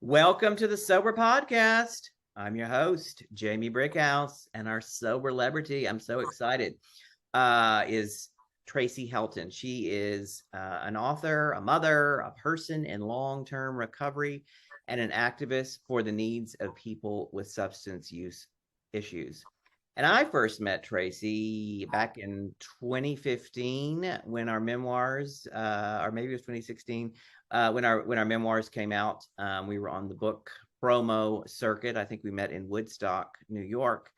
Welcome to the Sober Podcast. I'm your host, Jamie Brickhouse, and our sober celebrity, I'm so excited, is Tracey Helton. She is an author, a mother, a person in long-term recovery, and an activist for the needs of people with substance use issues. And I first met Tracey back in 2015 when our memoirs, or maybe it was 2016, when our memoirs came out. We were on the book promo circuit. I think we met in Woodstock, New York.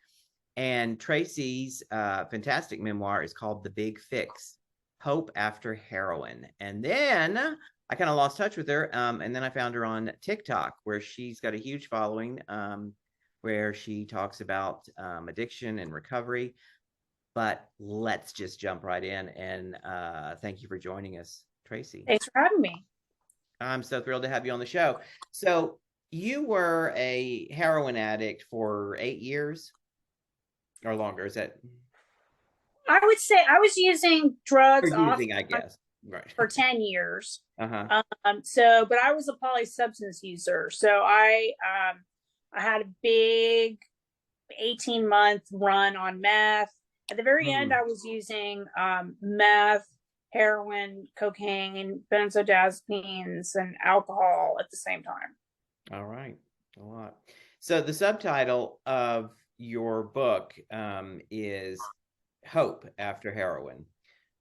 And Tracey's fantastic memoir is called The Big Fix: Hope After Heroin. And then I kind of lost touch with her. And then I found her on TikTok, where she's got a huge following, where she talks about addiction and recovery. But let's just jump right in. And thank you for joining us, Tracey. Thanks for having me. I'm so thrilled to have you on the show. So you were a heroin addict for 8 years or longer. Is that? I would say I was using drugs I guess. Right. For 10 years. Uh-huh. But I was a polysubstance user. So I had a big 18-month run on meth. At the very end, I was using meth, heroin, cocaine, benzodiazepines, and alcohol at the same time. All right. A lot. So the subtitle of your book is Hope After Heroin.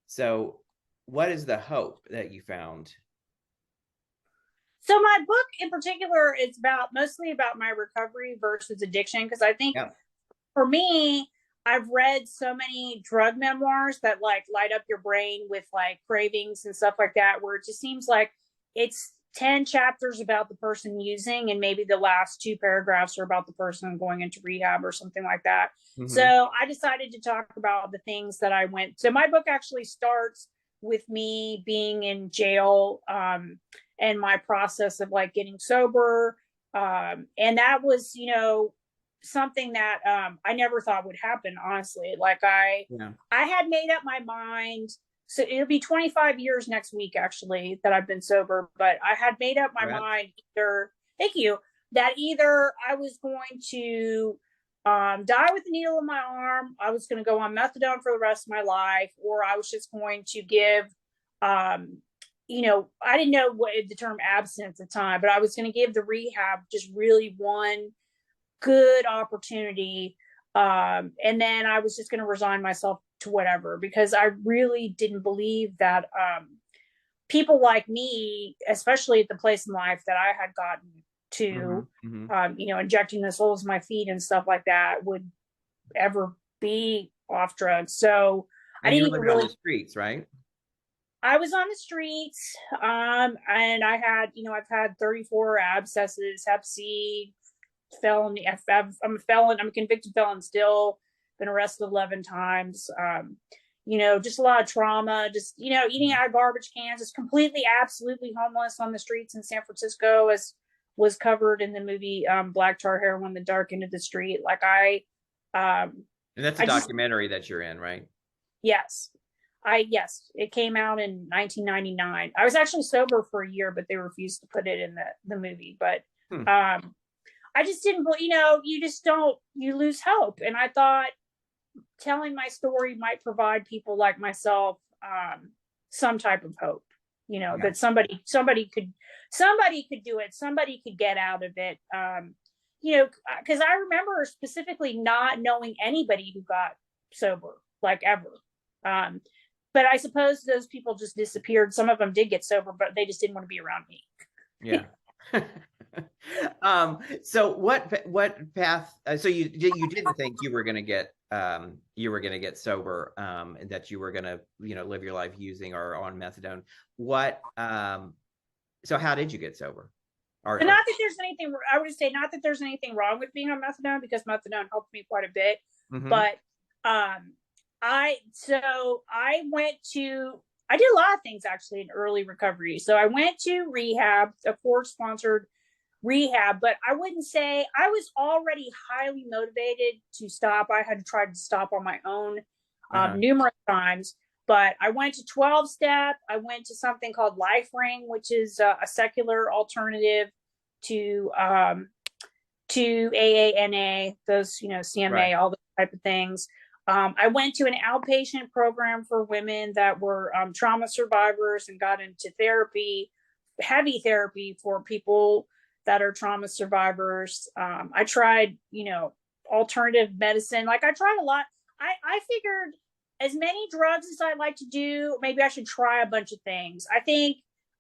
So what is the hope that you found? So my book in particular is mostly about my recovery versus addiction, because I think for me, I've read so many drug memoirs that like light up your brain with like cravings and stuff like that, where it just seems like it's 10 chapters about the person using, and maybe the last 2 paragraphs are about the person going into rehab or something like that. Mm-hmm. So I decided to talk about the things that I went. So my book actually starts with me being in jail, and my process of like getting sober. And that was, something that I never thought would happen, honestly. Like I had made up my mind. So it'll be 25 years next week, actually, that I've been sober. But I had made up my mind that either I was going to die with a needle in my arm, I was going to go on methadone for the rest of my life, or I was just going to give, I didn't know what the term abstinence at the time, but I was going to give the rehab just really one good opportunity. And then I was just going to resign myself to whatever, because I really didn't believe that people like me, especially at the place in life that I had gotten to, injecting the soles of my feet and stuff like that, would ever be off drugs. So and I didn't even really on the streets, right? I was on the streets, and I had, I've had 34 abscesses, Hep C, felony. I'm a felon. I'm a convicted felon still. Been arrested 11 times. Just a lot of trauma. Just eating out of garbage cans. Just completely, absolutely homeless on the streets in San Francisco, as was covered in the movie Black Tar Heroin: The Dark End of the Street. Like and that's a documentary that you're in, right? Yes. Yes, it came out in 1999. I was actually sober for a year, but they refused to put it in the movie. But I just didn't, you lose hope. And I thought telling my story might provide people like myself some type of hope, that somebody could do it. Somebody could get out of it. Because I remember specifically not knowing anybody who got sober, like ever. But I suppose those people just disappeared. Some of them did get sober, but they just didn't want to be around me. Yeah. So what path? So you didn't think you were going to get sober, and that you were going to live your life using or on methadone. What? So how did you get sober? Not that there's anything. I would say not that there's anything wrong with being on methadone, because methadone helped me quite a bit. Mm-hmm. But I did a lot of things actually in early recovery. So I went to rehab, a court-sponsored rehab, but I wouldn't say I was already highly motivated to stop. I had tried to stop on my own numerous times, but I went to 12-step. I went to something called Life Ring, which is a secular alternative to AANA, those, CMA, right, all those type of things. I went to an outpatient program for women that were trauma survivors and got into therapy, heavy therapy for people that are trauma survivors. I tried, alternative medicine. Like I tried a lot. I figured as many drugs as I like to do, maybe I should try a bunch of things. I think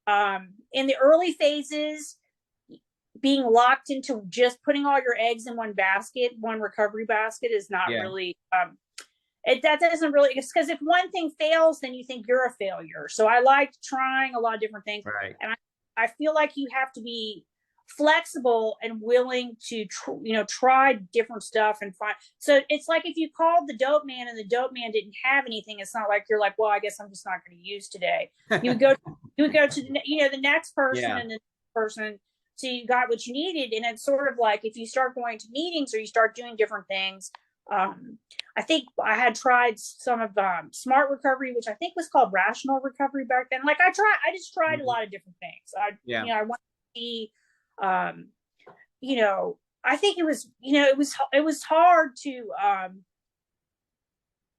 in the early phases, being locked into just putting all your eggs in one basket, one recovery basket, is not really that doesn't really, it's because if one thing fails, then you think you're a failure. So I liked trying a lot of different things. Right. And I feel like you have to be flexible and willing to try different stuff and find. So it's like if you called the dope man and the dope man didn't have anything, it's not like you're like, well, I guess I'm just not going to use today. You would go to the next person and the next person. So you got what you needed. And it's sort of like if you start going to meetings or you start doing different things. I think I had tried some of smart recovery, which I think was called rational recovery back then. Like I just tried a lot of different things. I want to see, I think it was, it was hard to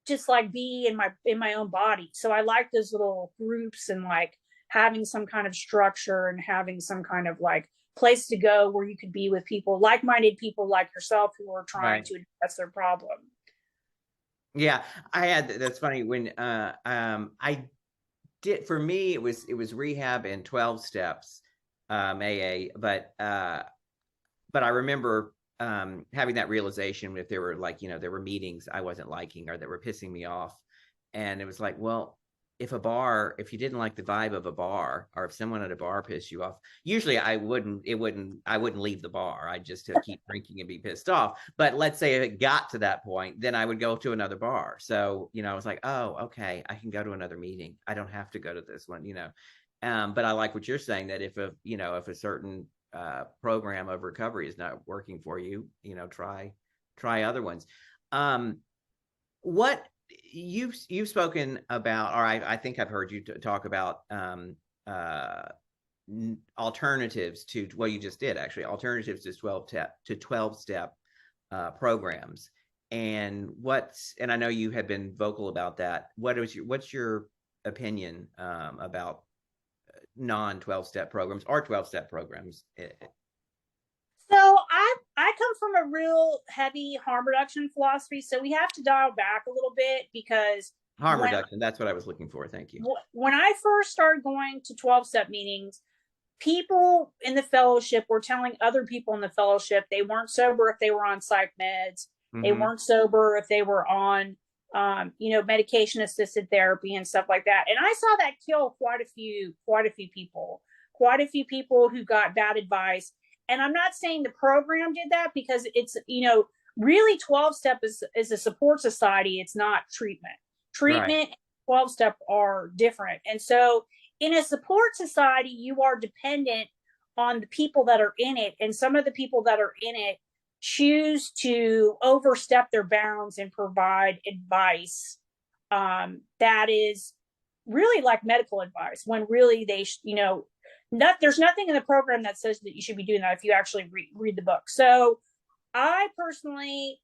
just like be in my own body. So I like those little groups and like having some kind of structure and having some kind of like place to go where you could be with people, like-minded people like yourself who are trying to address their problem. Yeah, that's funny when I did, for me it was rehab and 12 steps AA, but I remember having that realization if there were like, there were meetings I wasn't liking or that were pissing me off, and it was like, well, if you didn't like the vibe of a bar, or if someone at a bar pissed you off, usually I wouldn't leave the bar. I'd just keep drinking and be pissed off. But let's say if it got to that point, then I would go to another bar. So, I was like, oh, okay, I can go to another meeting. I don't have to go to this one, but I like what you're saying, that if a certain program of recovery is not working for you, try other ones. What you've spoken about, or I think I've heard you talk about alternatives to what you just did, actually, alternatives to 12-step programs. And I know you have been vocal about that. What's your opinion about non-12-step programs or 12-step programs? So I come from a real heavy harm reduction philosophy, so we have to dial back a little bit because harm reduction, that's what I was looking for. Thank you. When I first started going to 12-step meetings, people in the fellowship were telling other people in the fellowship they weren't sober if they were on psych meds. They weren't sober if they were on medication assisted therapy and stuff like that. And I saw that kill quite a few people who got bad advice. And I'm not saying the program did that, because it's, really 12-step is a support society. It's not treatment. Treatment and 12-step are different. And so in a support society, you are dependent on the people that are in it. And some of the people that are in it choose to overstep their bounds and provide advice that is really like medical advice, when really they, there's nothing in the program that says that you should be doing that if you actually read the book. So I personally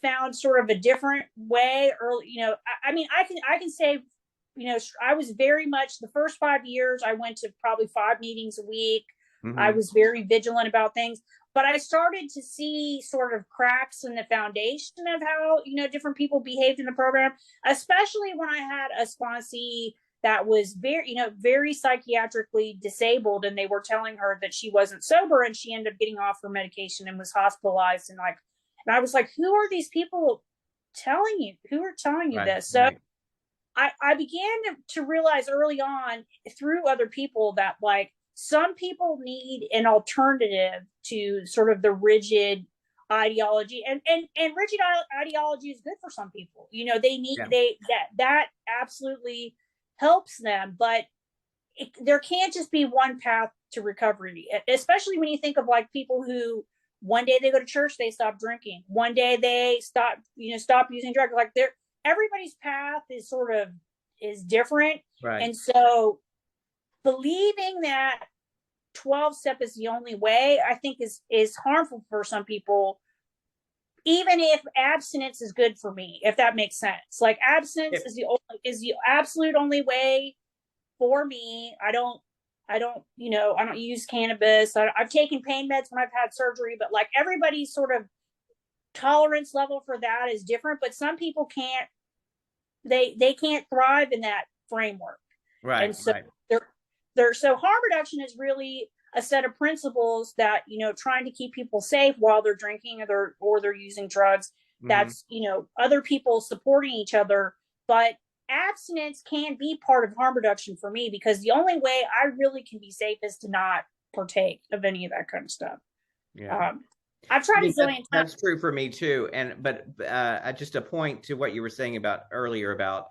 found sort of a different way early, I can say, I was very much, the first 5 years, I went to probably 5 meetings a week. I was very vigilant about things, but I started to see sort of cracks in the foundation of how, different people behaved in the program, especially when I had a sponsee that was very psychiatrically disabled, and they were telling her that she wasn't sober, and she ended up getting off her medication and was hospitalized. And I was like, who are these people telling you? Who are telling you this? So I began to realize early on through other people that like some people need an alternative to sort of the rigid ideology, and rigid ideology is good for some people. They need that absolutely helps them, but there can't just be one path to recovery, especially when you think of like people who one day they go to church, they stop drinking, one day they stop using drugs. Like everybody's path is different. And so believing that 12 step is the only way, I think is harmful for some people, even if abstinence is good for me, if that makes sense. Like abstinence is the absolute only way for me. I don't use cannabis. I've taken pain meds when I've had surgery, but like everybody's sort of tolerance level for that is different. But some people can't, they can't thrive in that framework. Right. And so right. so harm reduction is really a set of principles that, trying to keep people safe while they're drinking or they're using drugs. That's, other people supporting each other. But abstinence can be part of harm reduction for me, because the only way I really can be safe is to not partake of any of that kind of stuff. Yeah. I've tried a zillion times. That's true for me too. But just a point to what you were saying about earlier about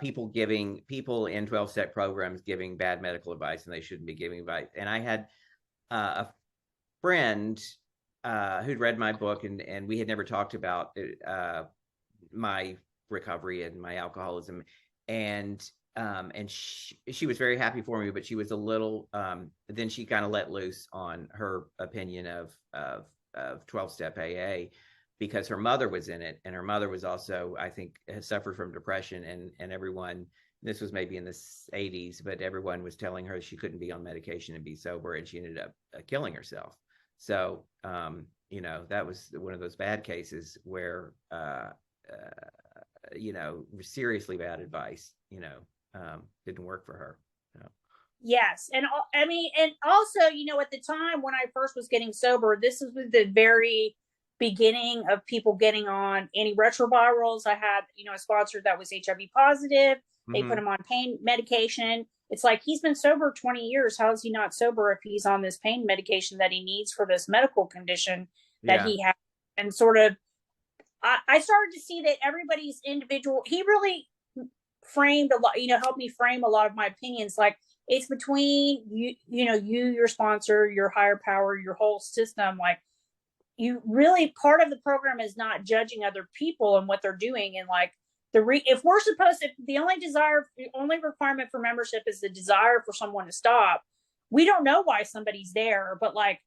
people in 12-step programs giving bad medical advice, and they shouldn't be giving advice. And I had a friend who'd read my book, and we had never talked about my recovery and my alcoholism, and she was very happy for me, but she was a little then she kind of let loose on her opinion of 12-step AA, because her mother was in it, and her mother was also, I think, has suffered from depression, and everyone, this was maybe in the 80s, but everyone was telling her she couldn't be on medication and be sober, and she ended up killing herself. So that was one of those bad cases where seriously bad advice didn't work for her. Yes. And I mean, and also, at the time when I first was getting sober, this was the very beginning of people getting on antiretrovirals. I had, a sponsor that was HIV positive. They put him on pain medication. It's like, he's been sober 20 years. How is he not sober if he's on this pain medication that he needs for this medical condition that he has? And sort of, I started to see that everybody's individual. He really framed a lot, helped me frame a lot of my opinions. Like, it's between you, your sponsor, your higher power, your whole system. Like, you really, part of the program is not judging other people and what they're doing. And like if we're supposed to, the only requirement for membership is the desire for someone to stop. We don't know why somebody's there, but like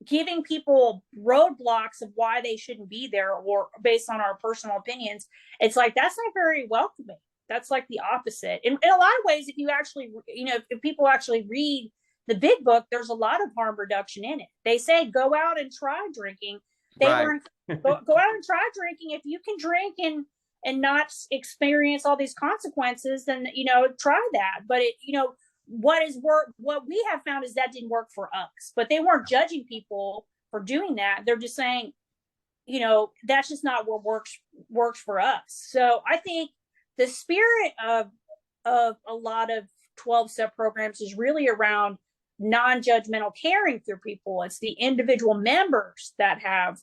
giving people roadblocks of why they shouldn't be there, or based on our personal opinions, it's like, that's not very welcoming. That's like the opposite. In a lot of ways, if you actually, if people actually read the big book, there's a lot of harm reduction in it. They say, go out and try drinking. Go out and try drinking. If you can drink and not experience all these consequences, then, try that. But what we have found is that didn't work for us, but they weren't judging people for doing that. They're just saying, that's just not what works for us. So I think the spirit of a lot of 12-step programs is really around non-judgmental caring through people. It's the individual members that have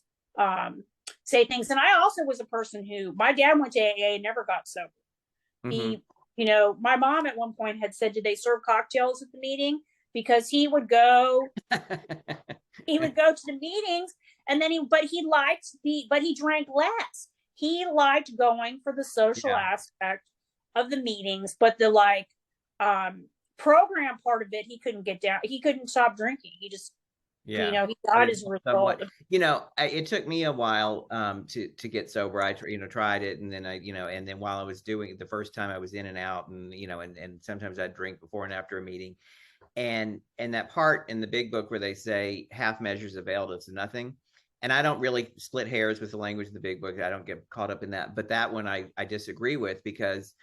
say things. And I also was a person who, my dad went to AA and never got sober. He, my mom at one point had said, did they serve cocktails at the meeting? Because he would go to the meetings, and then he drank less. He liked going for the social aspect of the meetings, but the program part of it, he couldn't get down. He couldn't stop drinking. He just, he got his result. It took me a while to get sober. I tried it, and then and then while I was doing it, the first time I was in and out, and and sometimes I'd drink before and after a meeting, and that part in the big book where they say half measures available to nothing. And I don't really split hairs with the language of the big book. I don't get caught up in that. But that one I disagree with, because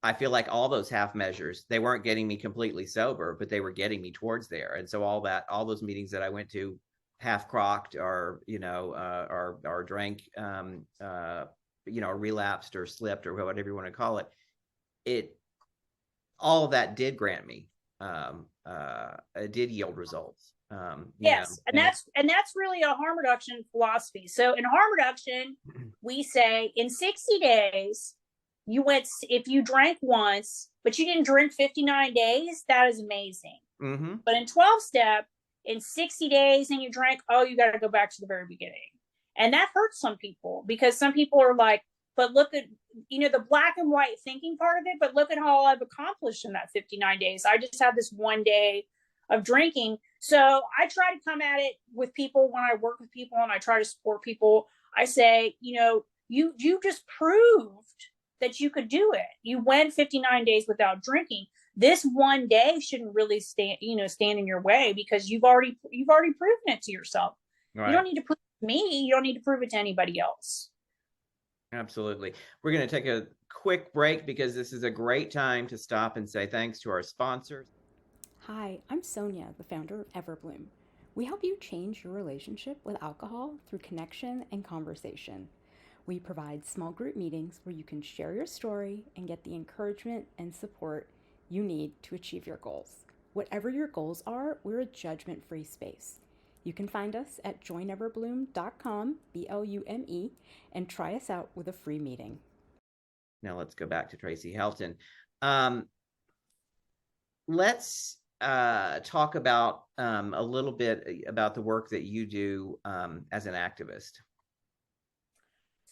I feel like all those half measures, they weren't getting me completely sober, but they were getting me towards there. And so all those meetings that I went to, half crocked or drank, relapsed or slipped or whatever you want to call it, all of that did grant me, it did yield results. Yes. And that's really a harm reduction philosophy. So in harm reduction, we say in 60 days, if you drank once, but you didn't drink 59 days, that is amazing. But in 12-step, in 60 days and you drank, you got to go back to the very beginning. And that hurts some people, because some people are like, but look at, the black and white thinking part of it, but look at how I've accomplished in that 59 days. I just had this one day of drinking. So I try to come at it with people when I work with people and I try to support people. I say, you just proved that you could do it. You went 59 days without drinking. This one day shouldn't really stand in your way, because you've already proven it to yourself. Right. You don't need to prove it to me. You don't need to prove it to anybody else. Absolutely. We're going to take a quick break because this is a great time to stop and say thanks to our sponsors. Hi, I'm Sonia, the founder of Everbloom. We help you change your relationship with alcohol through connection and conversation. We provide small group meetings where you can share your story and get the encouragement and support you need to achieve your goals. Whatever your goals are, we're a judgment-free space. You can find us at joineverbloom.com, BLUME, and try us out with a free meeting. Now let's go back to Tracey Helton. Let's talk about a little bit about the work that you do as an activist.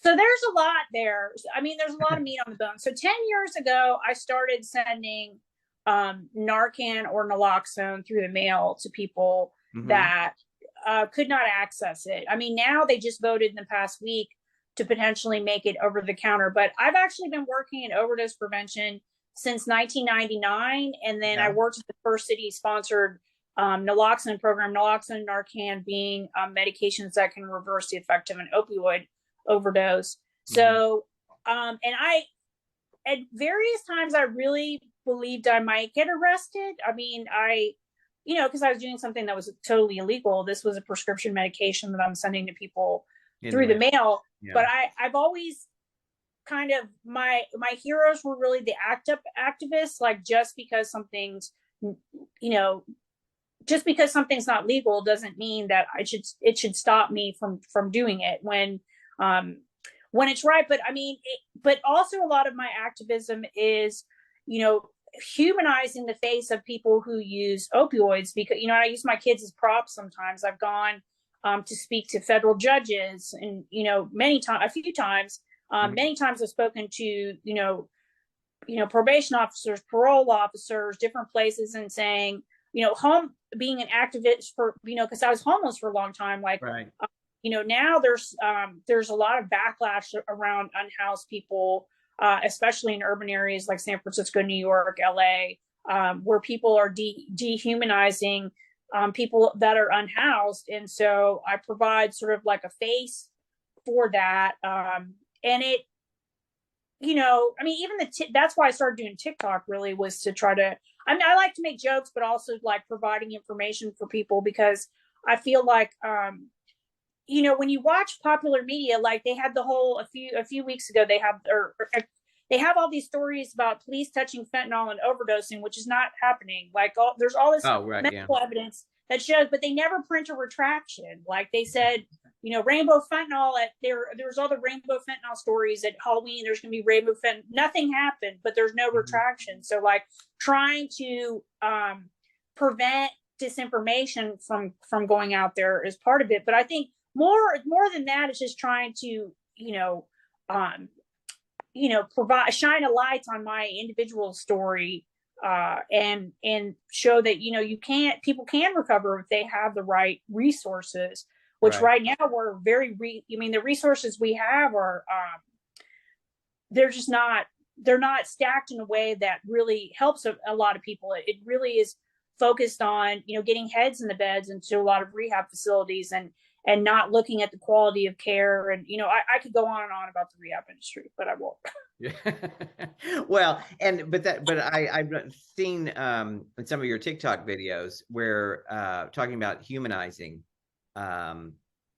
So there's a lot there. I mean, there's a lot of meat on the bone. So 10 years ago, I started sending Narcan or naloxone through the mail to people that could not access it. I mean, now they just voted in the past week to potentially make it over the counter. But I've actually been working in overdose prevention since 1999. And then I worked at the first city-sponsored naloxone program, naloxone and Narcan being medications that can reverse the effect of an opioid overdose. So, and I, at various times, I really believed I might get arrested. I mean, because I was doing something that was totally illegal. This was a prescription medication that I'm sending to people through the mail. Yeah. But I've always kind of, my heroes were really the activists, like just because something's not legal doesn't mean that it should stop me from doing it when it's right. But I mean, but also a lot of my activism is, humanizing the face of people who use opioids, because, I use my kids as props sometimes. I've gone to speak to federal judges and, a few times, many times I've spoken to, probation officers, parole officers, different places, and saying, being an activist for, because I was homeless for a long time, like, right. Now there's a lot of backlash around unhoused people, especially in urban areas like San Francisco, New York, LA, where people are dehumanizing people that are unhoused. And so I provide sort of like a face for that. And it, even that's why I started doing TikTok, really was to try to, I like to make jokes, but also like providing information for people, because I feel like, when you watch popular media, like they had a few weeks ago, they have all these stories about police touching fentanyl and overdosing, which is not happening. Like there's all this medical evidence that shows, but they never print a retraction. Like they said, rainbow fentanyl there was all the rainbow fentanyl stories at Halloween. There's going to be rainbow fentanyl. Nothing happened, but there's no retraction. So like trying to prevent disinformation from going out there is part of it. But I think more than that, it's just trying to, shine a light on my individual story, and show that, people can recover if they have the right resources, which right now we're the resources we have are, they're not stacked in a way that really helps a lot of people. It really is focused on, getting heads in the beds into a lot of rehab facilities and not looking at the quality of care. And, I could go on and on about the rehab industry, but I won't. Well, but I've seen in some of your TikTok videos where talking about humanizing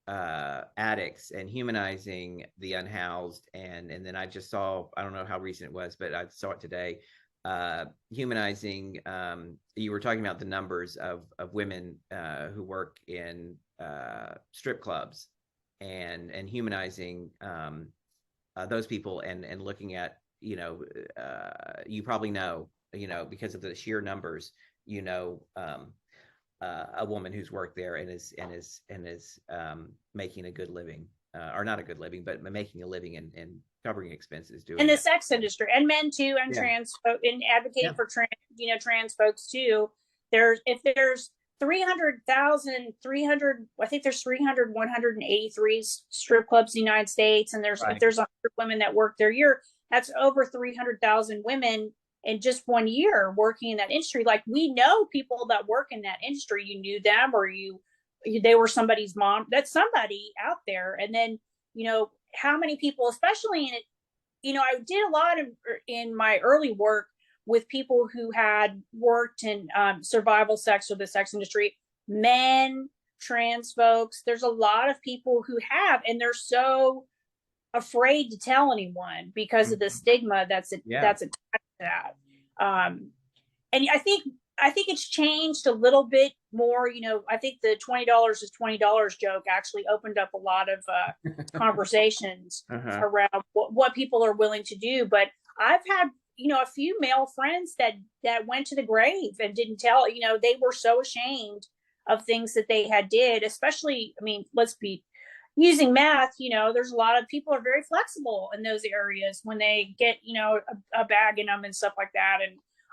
addicts and humanizing the unhoused. And then I just saw, I don't know how recent it was, but I saw it today, humanizing, you were talking about the numbers of women who work in strip clubs and humanizing those people and looking at, you probably know, because of the sheer numbers, a woman who's worked there and is making a good living or not a good living, but making a living and covering expenses doing in the that. sex industry, and men too, and trans, and advocating for trans folks too. If there's 300,000, I think there's 183 strip clubs in the United States, and if there's 100 women that work their year, that's over 300,000 women in just 1 year working in that industry. Like, we know people that work in that industry. You knew them, or they were somebody's mom. That's somebody out there. And then, how many people, especially in it, I did a lot in my early work with people who had worked in survival sex or the sex industry, men, trans folks. There's a lot of people who have, and they're so afraid to tell anyone because of the stigma that's attached to that. And I think it's changed a little bit more. I think the $20 is $20 joke actually opened up a lot of conversations around what people are willing to do. But I've had, a few male friends that went to the grave and didn't tell. They were so ashamed of things that they had did, especially, let's be using meth. There's a lot of people are very flexible in those areas when they get, a bag in them and stuff like that.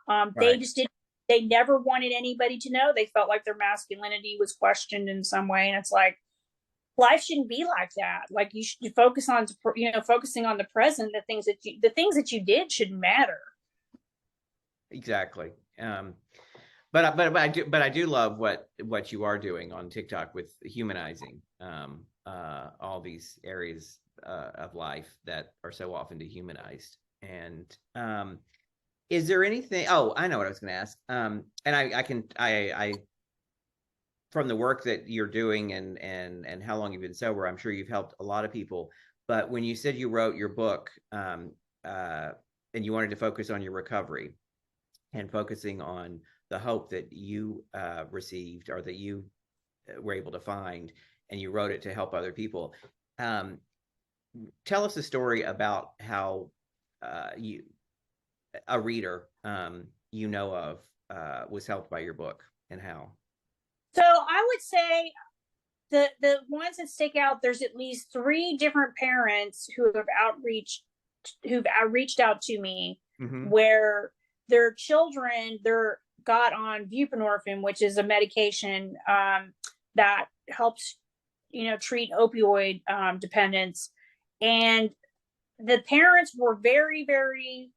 And they just didn't. They never wanted anybody to know. They felt like their masculinity was questioned in some way. And it's like, life shouldn't be like that. Like, you should focus on, focusing on the present. The things that you did shouldn't matter. Exactly. But I do love what you are doing on TikTok with humanizing all these areas of life that are so often dehumanized. And is there anything? Oh, I know what I was going to ask. And I from the work that you're doing and how long you've been sober, I'm sure you've helped a lot of people. But when you said you wrote your book and you wanted to focus on your recovery and focusing on the hope that you received or that you were able to find, and you wrote it to help other people. Tell us a story about how a reader was helped by your book, and how. So I would say the ones that stick out, there's at least 3 different parents who've reached out to me, where their children got on buprenorphine, which is a medication that helps treat opioid dependence. And the parents were very, very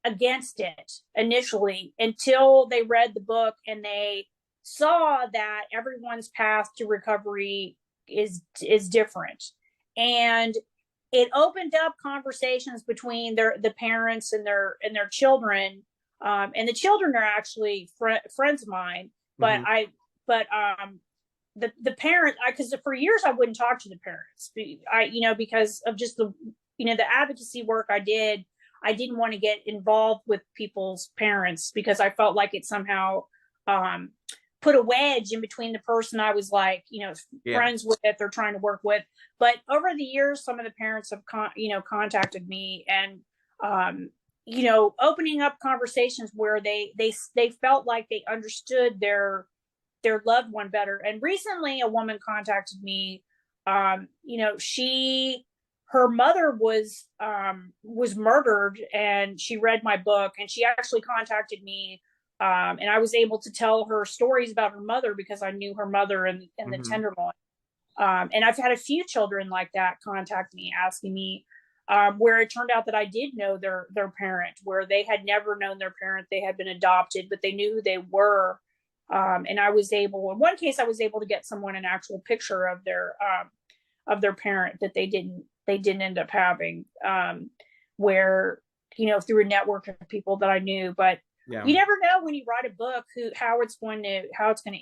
against it initially, until they read the book and they saw that everyone's path to recovery is different. And it opened up conversations between the parents and their children. And the children are actually friends of mine, but the parent, because for years I wouldn't talk to the parents, because of just the advocacy work I did. I didn't want to get involved with people's parents because I felt like it somehow put a wedge in between the person I was friends with, or trying to work with. But over the years, some of the parents have contacted me, and opening up conversations where they felt like they understood their loved one better. And recently a woman contacted me. Her mother was murdered, and she read my book, and she actually contacted me. And I was able to tell her stories about her mother because I knew her mother and the Tenderloin. And I've had a few children like that contact me, asking me, where it turned out that I did know their parent, where they had never known their parent. They had been adopted, but they knew who they were. And in one case, I was able to get someone an actual picture of their parent that they didn't end up having, where, through a network of people that I knew. But you never know when you write a book how it's going to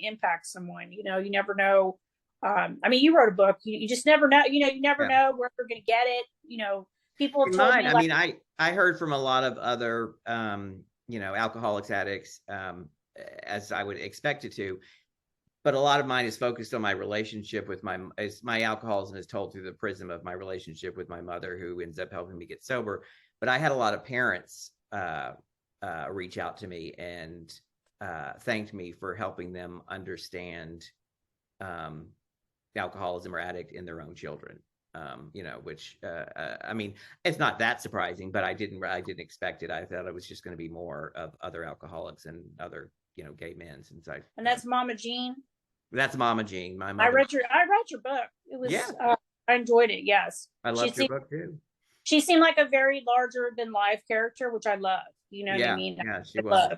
impact someone. You never know. You wrote a book. You just never know. You never know where they're going to get it. People have told me. I heard from a lot of other, alcoholics, addicts, as I would expect it to. But a lot of mine is focused on my relationship with my alcoholism is told through the prism of my relationship with my mother, who ends up helping me get sober. But I had a lot of parents reach out to me and thanked me for helping them understand alcoholism or addict in their own children. Which I mean, it's not that surprising, but I didn't expect it. I thought it was just going to be more of other alcoholics and other, gay men since And that's Mama Jean. That's Mama Jean. My mother. I read your book. It was, I enjoyed it. Yes. I loved your book too. She seemed like a very larger than life character, which I love. You know what I mean? Yeah, she was.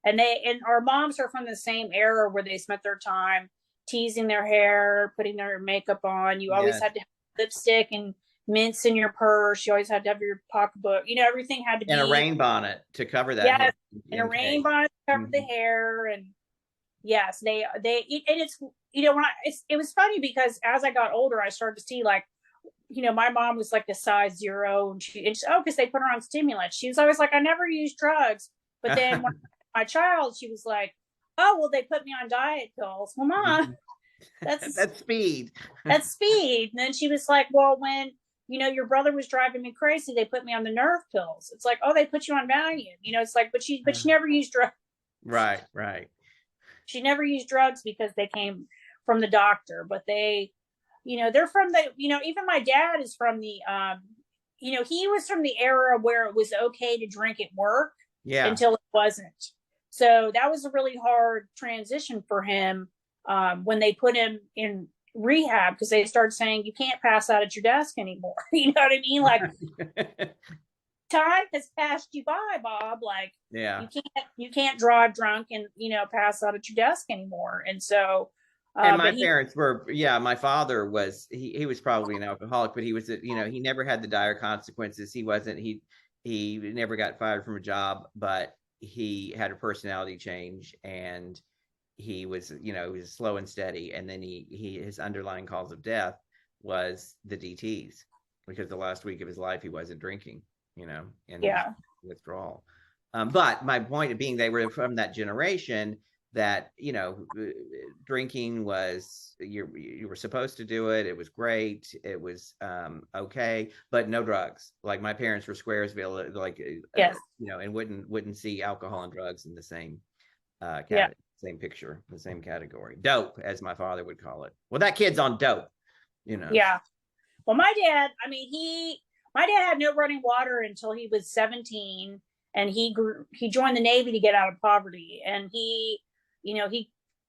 And our moms are from the same era where they spent their time teasing their hair, putting their makeup on. You always had to have lipstick and mints in your purse. You always had to have your pocketbook. Everything had to be. And a rain bonnet to cover that. Yes, and a rain bonnet to cover the hair. And yes, and it's, it was funny because as I got older, I started to see like, my mom was like a size 0 and because they put her on stimulants. She was always like, I never used drugs. But then when my child, she was like, oh, well, they put me on diet pills. Well, Mom, that's speed. That's speed. And then she was like, well, when, your brother was driving me crazy, they put me on the nerve pills. It's like, oh, they put you on Valium. It's like, but she never used drugs. Right. She never used drugs because they came from the doctor, but they're from the, even my dad is from the, he was from the era where it was okay to drink at work until it wasn't. So that was a really hard transition for him when they put him in rehab, because they started saying you can't pass out at your desk anymore. You know what I mean? Like time has passed you by, Bob. Like you can't drive drunk and pass out at your desk anymore. And so and my parents were, my father was, he was probably an alcoholic, but he was, he never had the dire consequences. He never got fired from a job, but he had a personality change, and he was, he was slow and steady. And then his underlying cause of death was the DTs, because the last week of his life, he wasn't drinking, and withdrawal. But my point of being, they were from that generation that, drinking was, you were supposed to do it. It was great. It was okay, but no drugs. Like my parents were Squaresville, like, and wouldn't see alcohol and drugs in the same same picture, the same category. Dope, as my father would call it. Well, that kid's on dope, Yeah. Well, my dad, my dad had no running water until he was 17, and he joined the Navy to get out of poverty. And he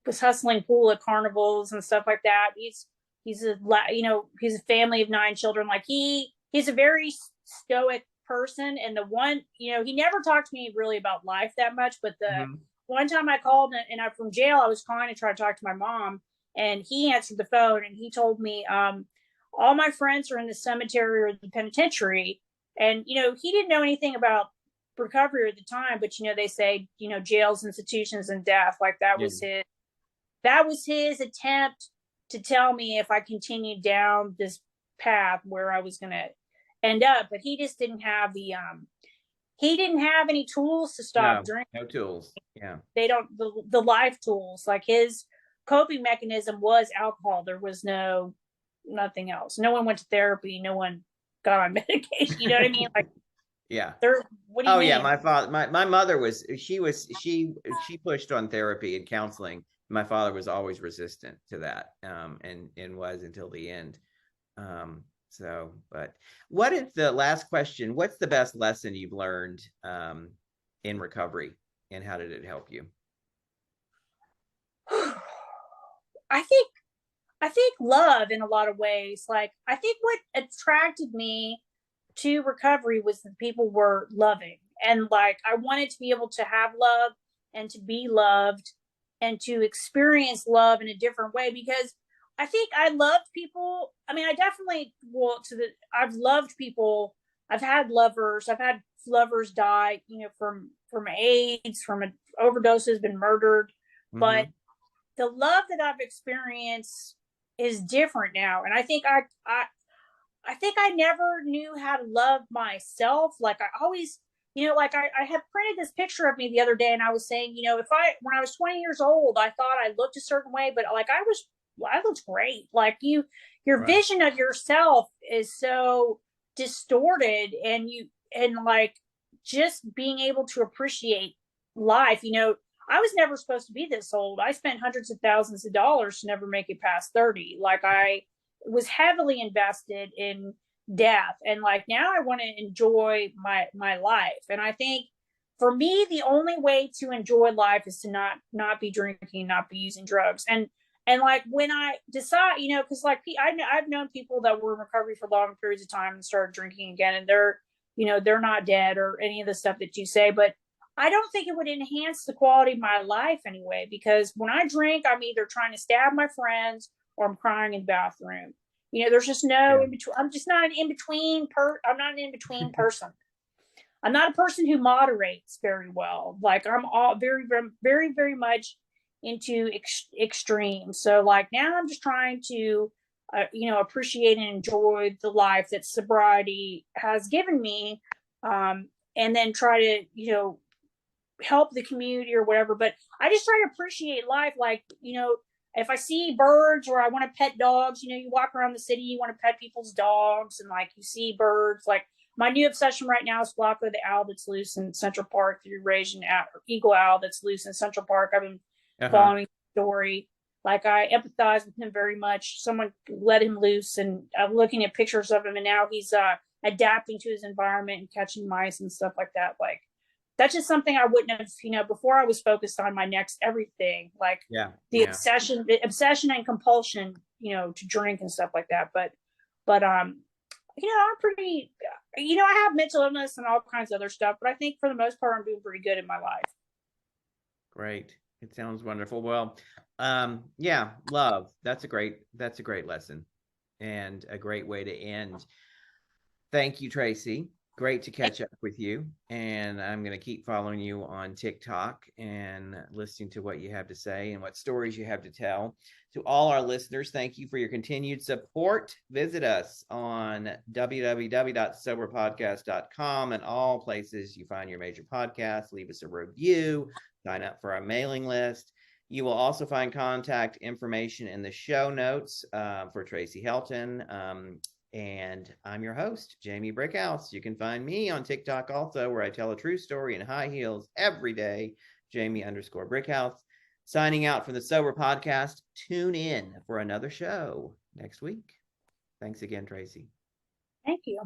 was hustling pool at carnivals and stuff like that. He's a family of 9 children. Like he's a very stoic person. And the one, he never talked to me really about life that much, but one time I called and I'm from jail, I was calling to try to talk to my mom, and he answered the phone and he told me, all my friends are in the cemetery or the penitentiary. And, he didn't know anything about recovery at the time, but, they say, jails, institutions, and death. Like that was his attempt to tell me if I continued down this path where I was going to end up. But he just didn't have he didn't have any tools to stop drinking. No tools. Yeah. They don't, the life tools. Like his coping mechanism was alcohol. There was nothing else. No one went to therapy. No one got on medication. You know what I mean? Like, what do you mean? Yeah. My father, my mother was, she pushed on therapy and counseling. My father was always resistant to that, and was until the end. But what is the last question? What's the best lesson you've learned in recovery, and how did it help you? I think love in a lot of ways. Like, I think what attracted me to recovery was that people were loving, and like I wanted to be able to have love and to be loved and to experience love in a different way, because I think I loved people. I definitely I've loved people. I've had lovers die, from AIDS, from an overdose, has been murdered. Mm-hmm. But the love that I've experienced is different now. And I think I think I never knew how to love myself. Like I always, like I had printed this picture of me the other day, and I was saying, when I was 20 years old, I thought I looked a certain way, but like I looked great. Like your vision of yourself is so distorted, and like just being able to appreciate life. I was never supposed to be this old. I spent hundreds of thousands of dollars to never make it past 30. Like, I was heavily invested in death, and like now I want to enjoy my life. And I think for me, the only way to enjoy life is to not be drinking, not be using drugs. And like when I decide, because like I've known people that were in recovery for long periods of time and started drinking again, and they're not dead or any of the stuff that you say, but I don't think it would enhance the quality of my life anyway, because when I drink, I'm either trying to stab my friends or I'm crying in the bathroom. There's just no in between. I'm just not an in-between I'm not an in-between person. I'm not a person who moderates very well. Like, I'm all very, very, very, very much into extreme. So like now I'm just trying to, appreciate and enjoy the life that sobriety has given me. And then try to, help the community or whatever. But I just try to appreciate life. Like, if I see birds or I want to pet dogs, you walk around the city, you want to pet people's dogs, and like you see birds. Like, my new obsession right now is Flocko, the owl that's loose in Central Park, the Eurasian eagle owl that's loose in Central Park. I've been following the story. Like, I empathize with him very much. Someone let him loose, and I'm looking at pictures of him, and now he's adapting to his environment and catching mice and stuff like that. Like, that's just something I wouldn't have, before I was focused on my next everything, like the obsession and compulsion, to drink and stuff like that. But I'm pretty, I have mental illness and all kinds of other stuff, but I think for the most part, I'm doing pretty good in my life. Great. It sounds wonderful. Well, love. That's a great lesson and a great way to end. Thank you, Tracey. Great to catch up with you. And I'm going to keep following you on TikTok and listening to what you have to say and what stories you have to tell. To all our listeners, thank you for your continued support. Visit us on www.soberpodcast.com and all places you find your major podcasts. Leave us a review, sign up for our mailing list. You will also find contact information in the show notes for Tracey Helton. And I'm your host, Jamie Brickhouse. You can find me on TikTok also, where I tell a true story in high heels every day, Jamie_Brickhouse. Signing out from the Sober Podcast. Tune in for another show next week. Thanks again, Tracey. Thank you.